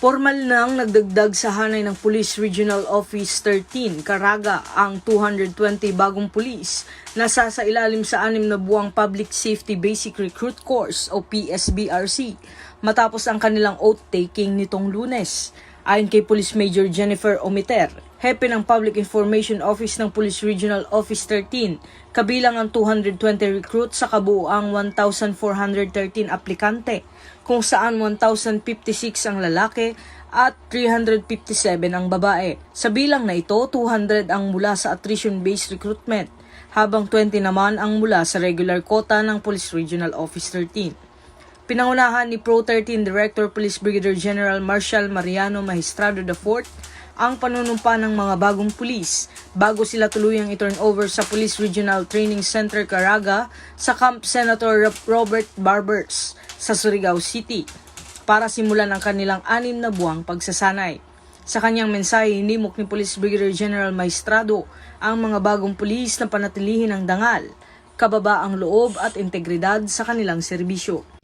Formal nang nagdagdag sa hanay ng Police Regional Office 13, Caraga, ang 220 bagong pulis na sasailalim sa 6 na buwang Public Safety Basic Recruit Course o PSBRC matapos ang kanilang oath-taking nitong Lunes. Ayon kay Police Major Jennifer Omiter, hepe ng Public Information Office ng Police Regional Office 13, kabilang ang 220 recruits sa kabuuang 1,413 aplikante, kung saan 1,056 ang lalaki at 357 ang babae. Sa bilang na ito, 200 ang mula sa attrition-based recruitment, habang 20 naman ang mula sa regular quota ng Police Regional Office 13. Pinangunahan ni Pro 13 Director Police Brigadier General Marshal Mariano Magistrado IV ang panunumpa ng mga bagong pulis bago sila tuluyang i-turn over sa Police Regional Training Center Caraga sa Camp Senator Robert Barbers sa Surigao City para simulan ang kanilang 6 na buwang pagsasanay. Sa kanyang mensahe, hinimok ni Police Brigadier General Magistrado ang mga bagong pulis na panatilihin ang dangal, kababaang loob at integridad sa kanilang serbisyo.